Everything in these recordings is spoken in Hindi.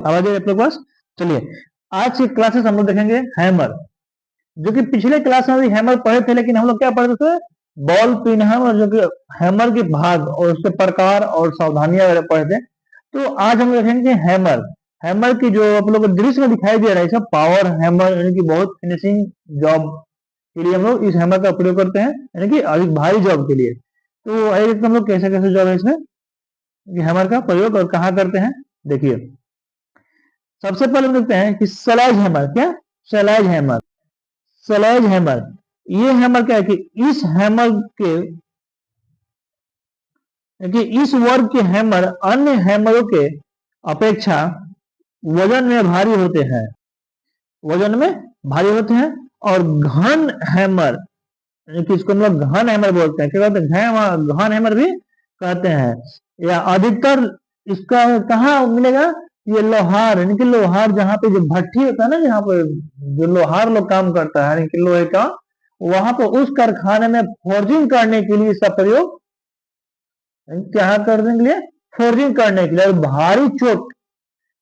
आवाज है आप लोग पास? चलिए, आज की क्लासेस हम लोग देखेंगे हैमर, जो कि पिछले क्लास में भी हैमर पढ़े थे, लेकिन हम लोग क्या पढ़ते थे? बॉल पिन हैमर, जो कि हैमर के भाग और उसके प्रकार और सावधानियां वगैरह पढ़े थे। तो आज हम देखेंगे हैमर। हैमर की जो आप लोग को दृश्य में दिखाई दे रहा है, इसका पावर हैमर, यानी कि बहुत फिनिशिंग जॉब के लिए हम लोग इस हैमर का प्रयोग करते हैं, यानी कि अधिक भारी जॉब के लिए। तो आइए देखते हैं हम लोग कैसे कैसे जॉब है इसमें, हैमर का प्रयोग और कहाँ करते हैं। देखिए, सबसे पहले हम देखते हैं कि स्लेज हैमर। क्या? Sledge hammer. स्लेज हैमर, ये हैमर क्या है कि इस हैमर के, कि इस वर्ग के हैमर अन्य हैमरों के अपेक्षा वजन में भारी होते हैं, वजन में भारी होते हैं। और घन हैमर, यानी कि इसको हम लोग घन हैमर बोलते हैं। क्या कहते हैं? घन हैमर भी कहते हैं। या अधिकतर इसका कहाँ मिलेगा? ये लोहार, यानी कि लोहार जहाँ पे जो भट्ठी होता है ना, जहाँ पे जो लोहार लोग काम करता है, यानी कि लोहे का, वहां पर उस कारखाने में फोर्जिंग करने के लिए इसका प्रयोग, क्या करने के लिए? फोर्जिंग करने के लिए। और भारी चोट,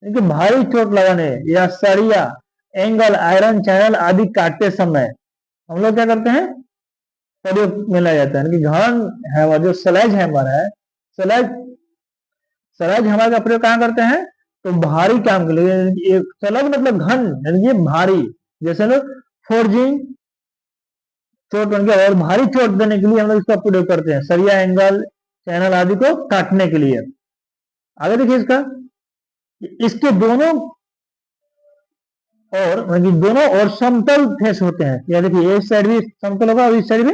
यानी कि भारी चोट लगाने या सरिया, एंगल, आयरन चैनल आदि काटते समय हम लोग क्या करते हैं? प्रयोग में लाया जाता है। यानी कि घन हैमर जो स्लेज हैमर है, स्लेज स्लेज हैमर का प्रयोग कहाँ करते हैं? तो भारी काम के लिए। ये स्लेज मतलब घन, यानी कि भारी, जैसे लोग फोर्जिंग, चोट बन गया, और भारी चोट देने के लिए हम लोग इसका प्रयोग करते हैं, सरिया, एंगल, चैनल आदि को काटने के लिए। आगे देखिए इसका, इसके दोनों और, मतलब दोनों और समतल फेस होते हैं। या देखिए, इस साइड भी समतल होगा और इस साइड भी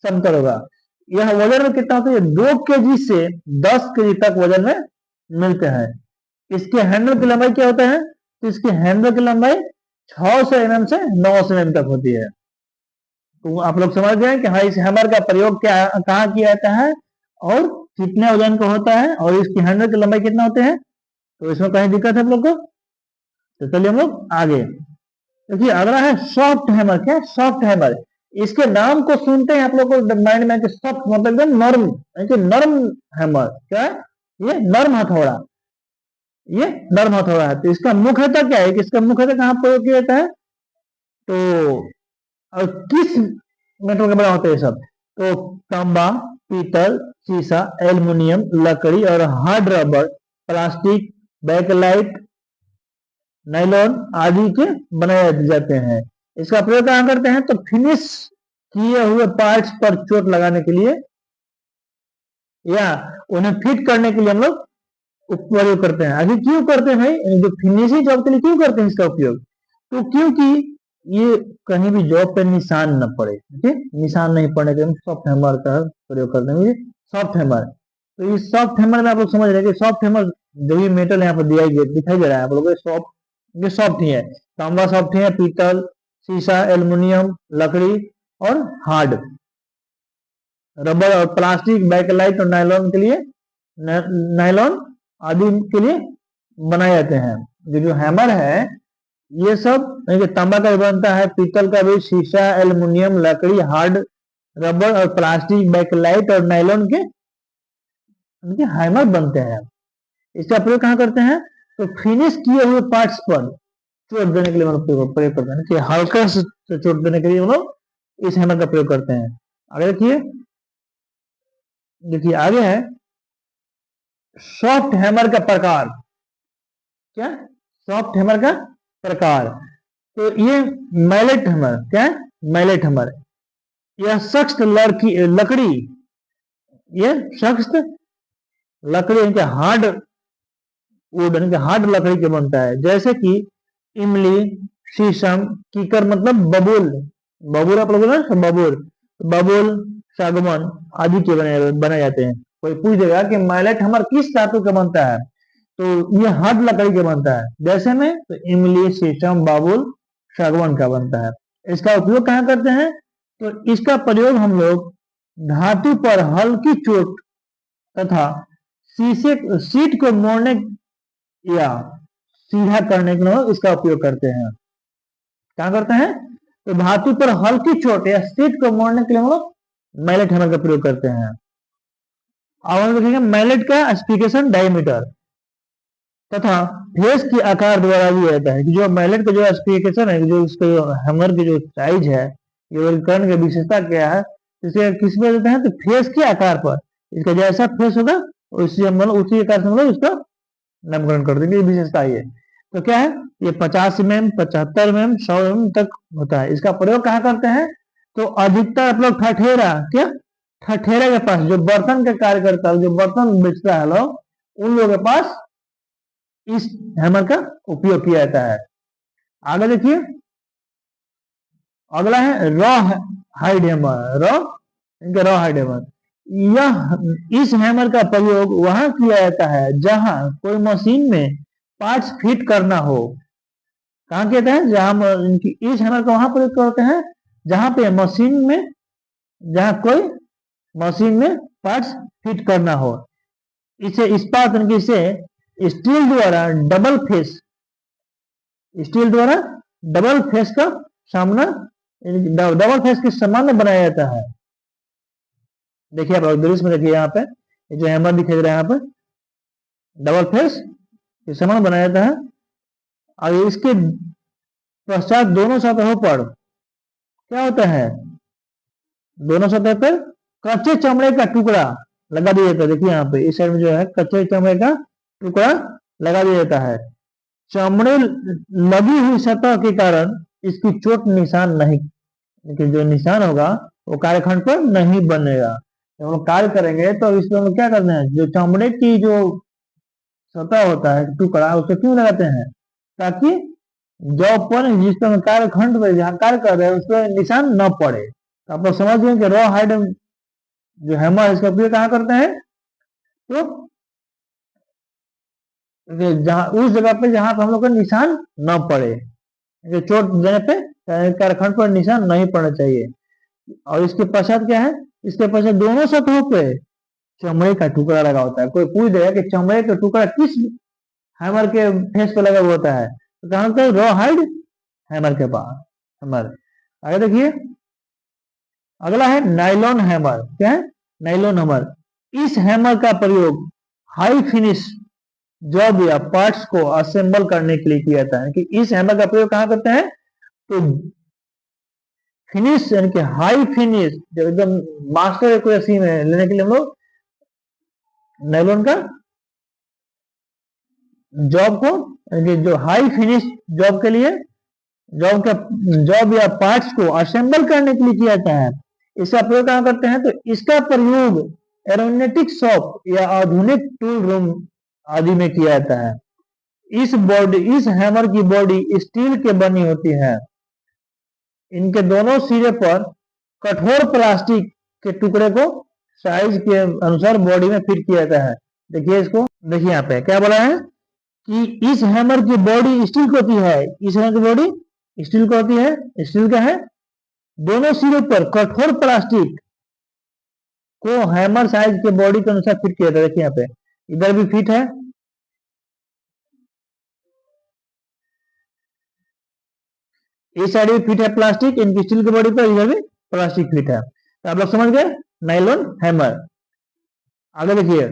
समतल होगा। यह वजन में कितना होता है? 2 केजी से 10 केजी तक वजन में मिलते हैं। इसके हैंडल की लंबाई क्या होता है? तो इसके हैंडल की लंबाई 600 mm से 900 mm तक होती है। तो आप लोग समझ गए कि हाँ, इस हैमर का प्रयोग क्या, कहाँ किया जाता है और कितने वजन का होता है, और इसकी हैंडल की लंबाई कितना होते हैं। तो इसमें कहीं दिक्कत है आप लोग को? तो चलिए हम लोग आगे देखिए। अगला है सॉफ्ट हैमर। क्या? Soft hammer. इसके नाम को सुनते हैं आप लोग को माइंड में कि सॉफ्ट मतलब एकदम नर्म, यानी कि नर्म हैमर। क्या है? ये नर्म हथौड़ा, ये नर्म हथौड़ा है। तो इसका मुख्यतः क्या है कि इसका मुख्यतः कहाँ प्रयोग किया जाता है? तो और किस मेटल का बना होता है ये सब? तो तांबा, पीतल, शीशा, एल्युमिनियम, लकड़ी और hard rubber, plastic, Bakelite, nylon आदि के बनाए जाते हैं। इसका प्रयोग कहाँ करते हैं? तो फिनिश किए हुए पार्ट्स पर चोट लगाने के लिए या उन्हें फिट करने के लिए हम लोग उपयोग करते हैं। आखिर क्यों करते हैं भाई? जो फिनिशिंग जॉब के लिए क्यों करते हैं इसका उपयोग? तो क्योंकि ये कहीं भी जॉब पे निशान न पड़े, ठीक, निशान नहीं पड़ने के लिए सॉफ्ट हैमर का प्रयोग करते हैं। सॉफ्ट हैमर, तो इस सॉफ्ट हैमर में आप लोग समझ रहे हैं कि सॉफ्ट हैमर जो भी मेटल यहाँ पर दिखाई दे रहा है आप लोगों को, सॉफ्ट, ये सॉफ्ट ही है। तांबा सॉफ्ट है, पीतल, शीशा, एल्युमिनियम, लकड़ी और हार्ड रबर और प्लास्टिक, बैकलाइट और नायलॉन के लिए, नायलॉन आदि के लिए बनाए जाते हैं। जो हैमर है ये सब तांबा का भी बनता है, पीतल का भी, शीशा, एल्युमिनियम, लकड़ी, हार्ड रबर और प्लास्टिक, बैकलाइट और नायलॉन के उनके हैमर बनते हैं। इसका प्रयोग कहाँ करते हैं? तो फिनिश किए हुए पार्ट्स पर चोट देने के लिए प्रयोग करते हैं, कि हल्का से चोट देने के लिए हम लोग इस हैमर का प्रयोग करते हैं। आगे देखिए, देखिए आगे है सॉफ्ट हैमर का प्रकार। क्या? सॉफ्ट हैमर का प्रकार। तो ये मैलेट हैमर। क्या है? Mallet hammer. यह सख्त लकड़ी, ये सख्त लकड़ी, इनके हार्ड वुड, इनके हार्ड लकड़ी के बनता है, जैसे कि इमली, शीशम, कीकर मतलब बबूल, बबूल आप लोग ना, बबूल, बबूल, सागवान आदि के बनाए जाते हैं। कोई पूछ देगा कि मैलेट हैमर किस धातु का बनता है? तो ये हार्ड लकड़ी के बनता है। जैसे में तो इमली, शीशम, बाबुल, सागवान का बनता है। इसका उपयोग कहाँ करते हैं? तो इसका प्रयोग हम लोग धातु पर हल्की चोट तथा शीशे सीट को मोड़ने या सीधा करने के लिए इसका उपयोग करते हैं। क्या करते हैं? तो धातु पर हल्की चोट या सीट को मोड़ने के लिए हम लोग मैलेट हैमर का प्रयोग करते हैं। अब हम देखेंगे मैलेट का स्पेसिफिकेशन, डायमीटर। तथा फेस के आकार द्वारा भी रहता है कि जो मैलेट का जो स्पेसिफिकेशन है, जो उसका हैमर की जो साइज है, ये उपकरण की विशेषता क्या है, इसे किस पे देते हैं तो फेस के आकार पर। इसका जैसा फेस होगा उसी उसी आकार से हम लोग इसका नामकरण कर देंगे, ये विशेषता ये। तो क्या है, ये 50 mm, 75 mm, 100 mm तक होता है। इसका प्रयोग कहाँ करते हैं तो अधिकतर आप लोग ठठेरा, क्या ठठेरा के पास जो बर्तन का कार्य करता है, जो बर्तन बेचता है लोग, उन लोगों के पास इस हैमर का उपयोग किया जाता है। आगे देखिए, अगला है raw hide hammer. Raw hide hammer, यह इस हैमर का प्रयोग वहां किया जाता है जहां कोई मशीन में पार्ट्स फिट करना हो। कहाँ किया जाता है, जहां इस हैमर का वहां प्रयोग करते हैं जहां पे मशीन में, जहां कोई मशीन में पार्ट्स फिट करना हो। इसे इस्पात से स्टील द्वारा डबल फेस का सामना, डबल फेस के समान बनाया जाता है। देखिए आप दृश्य में देखिए, यहाँ पे जो हैमर दिखाई दे रहा है, यहाँ पे डबल फेस के समान बनाया जाता है। और इसके पश्चात दोनों सतहों पर क्या होता है, दोनों सतह पर कच्चे चमड़े का टुकड़ा लगा दिया जाता है। देखिए यहाँ पे इस साइड में जो है कच्चे चमड़े का टुकड़ा लगा दिया जाता है। चमड़े लगी हुई सतह के कारण इसकी चोट निशान नहीं, लेकिन जो निशान होगा वो कार्यखंड पर नहीं बनेगा। जब हम कार्य करेंगे तो इसमें हम क्या करना है, जो चमड़े की जो सतह होता है टुकड़ा, उसे क्यों लगाते हैं, ताकि जॉब पर जिस पर कार्यखंड पर जहाँ कार्य कर रहे हैं उस पर निशान न पड़े। तो आप लोग समझ गए कि रॉ हाइड जो हैमर, इसका उपयोग कहाँ करते हैं, तो जहाँ उस जगह पे जहां पर हम लोग का निशान न पड़े, चोट देने पे कार्यखंड पर निशान नहीं पड़ना चाहिए। और इसके पश्चात क्या है, इसके पश्चात दोनों सतहों पे चमड़े का टुकड़ा लगा होता है। कोई पूछ देगा कि चमड़े का टुकड़ा किस हैमर के फेस पे लगा हुआ होता है, तो कहा होता है रॉ हाइड हैमर के पास हैमर। आगे देखिए, अगला है नाइलॉन हैमर। क्या है, नाइलॉन हैमर। इस हैमर का प्रयोग हाई फिनिश जॉब या पार्ट्स को असेंबल करने के लिए किया जाता है। कि इस हैमर का प्रयोग कहाँ करते हैं, तो फिनिश यानी कि हाई फिनिश, जब एकदम मास्टर एक्यूरेसी में लेने के लिए हम लोग नायलॉन का जॉब को, जो हाई फिनिश जॉब के लिए जॉब या पार्ट्स को असेंबल करने के लिए किया जाता है। इसका प्रयोग कहाँ करते हैं, तो इसका प्रयोग एरोनॉटिक शॉप या आधुनिक टूल रूम आदि में किया जाता है। इस हैमर की बॉडी स्टील के बनी होती है। इनके दोनों सिरे पर कठोर प्लास्टिक के टुकड़े को साइज के अनुसार बॉडी में फिट किया जाता है। देखिए इसको, देखिए यहाँ पे क्या बोला है कि इस हैमर की बॉडी स्टील की होती है। इस हैमर की बॉडी स्टील की होती है। स्टील का है, दोनों सिरे पर कठोर प्लास्टिक को हैमर साइज के बॉडी के अनुसार फिट किया जाता है। देखिए यहाँ पे इधर भी फिट है, इस साइड भी फिट है प्लास्टिक, इनकी स्टील की बॉडी पर इधर भी प्लास्टिक फिट है। तो आप लोग समझ गए नाइलॉन हैमर। आगे देखिए,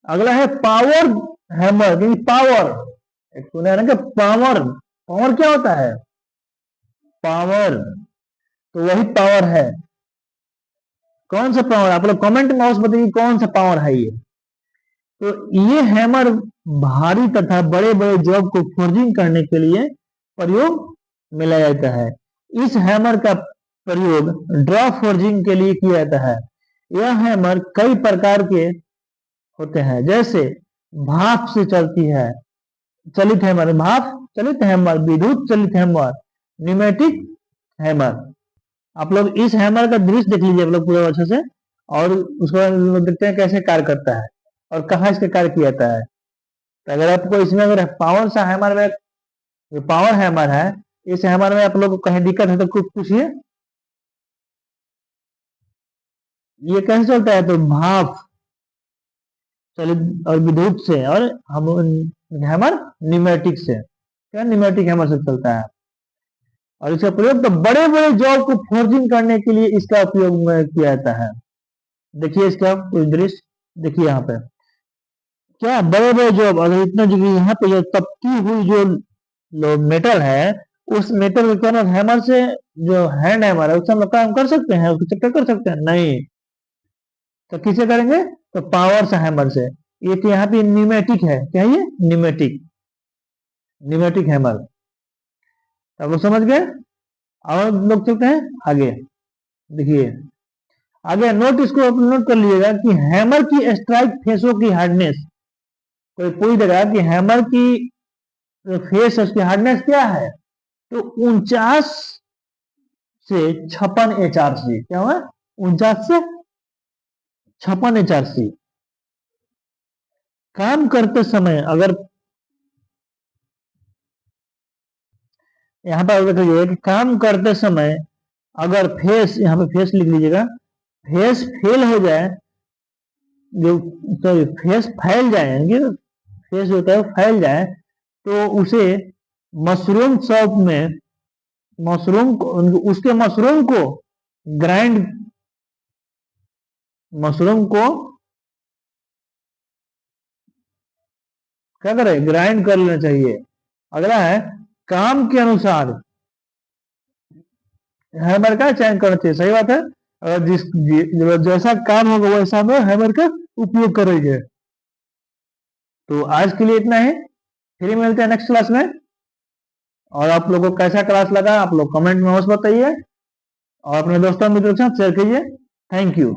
अगला है पावर हैमर। पावर सुना ना कि पावर क्या होता है, पावर, तो वही पावर है। कौन सा पावर, आप लोग कमेंट में हाउस बताइए कौन सा पावर है ये। तो ये हैमर भारी तथा बड़े बड़े जॉब को फोर्जिंग करने के लिए प्रयोग में लाया जाता है। इस हैमर का प्रयोग ड्रॉ फोर्जिंग के लिए किया जाता है। यह हैमर कई प्रकार के होते हैं, जैसे भाप से चलती है चलित हैमर, भाप चलित हैमर, विद्युत चलित हैमर, न्यूमेटिक हैमर। आप लोग इस हैमर का दृश्य देख लीजिए आप लोग पूरा अच्छे से, और उसको देखते हैं कैसे कार्य करता है और कहाँ इसका कार्य किया जाता है। तो अगर आपको इसमें अगर पावर सा हैमर में, जो पावर हैमर है, इस हैमर में आप लोग को कहीं दिक्कत है तो कुछ पूछिए। ये कैसे चलता है, तो भाप चलित और विद्युत से, और हम हैमर न्यूमेटिक से, क्या न्यूमेटिक हैमर से चलता है। और इसका प्रयोग तो बड़े बड़े जॉब को फोर्जिंग करने के लिए इसका उपयोग किया जाता है। देखिए इसका कुछ दृश्य देखिए यहाँ पे क्या बड़े बड़े जो अगर इतना जो यहाँ पे जो तपती हुई जो मेटल है, उस मेटल को क्या हम हैमर से, जो हैंड हैमर है उससे हम काम कर सकते हैं, उसको चक्कर कर सकते हैं? नहीं। तो किसे करेंगे? तो पावर से, हैमर से। ये तो यहाँ पे न्यूमेटिक है, क्या है ये? Pneumatic, pneumatic hammer. अब वो समझ गए? और लोग चलते हैं आगे। देखिए आगे नोट, इसको नोट कर लीजिएगा कि हैमर की स्ट्राइक फेसों की हार्डनेस, कोई पूछ देगा कि हैमर की फेस उसकी हार्डनेस क्या है, तो 49 से 56 HRC। क्या हुआ? 49 से 56 HRC। काम करते समय अगर यहाँ पर देखिए कि काम करते समय अगर फेस, यहाँ पे फेस लिख लीजिएगा, फेस फेल हो जाए, जो सॉरी फेस फैल जाए, फेस जो होता है फैल जाए, तो उसे मशरूम शॉप में, मशरूम को, उसके मशरूम को ग्राइंड, मशरूम को क्या करें? ग्राइंड कर लेना चाहिए। अगला है काम के अनुसार हैमर का चयन करना चाहिए। सही बात है, अगर जैसा काम होगा वैसा हम हैमर का उपयोग करेंगे। तो आज के लिए इतना ही, फिर मिलते हैं नेक्स्ट क्लास में। और आप लोगों को कैसा क्लास लगा आप लोग कमेंट में अवश्य बताइए, और अपने दोस्तों मित्रों के साथ शेयर कीजिए। Thank you.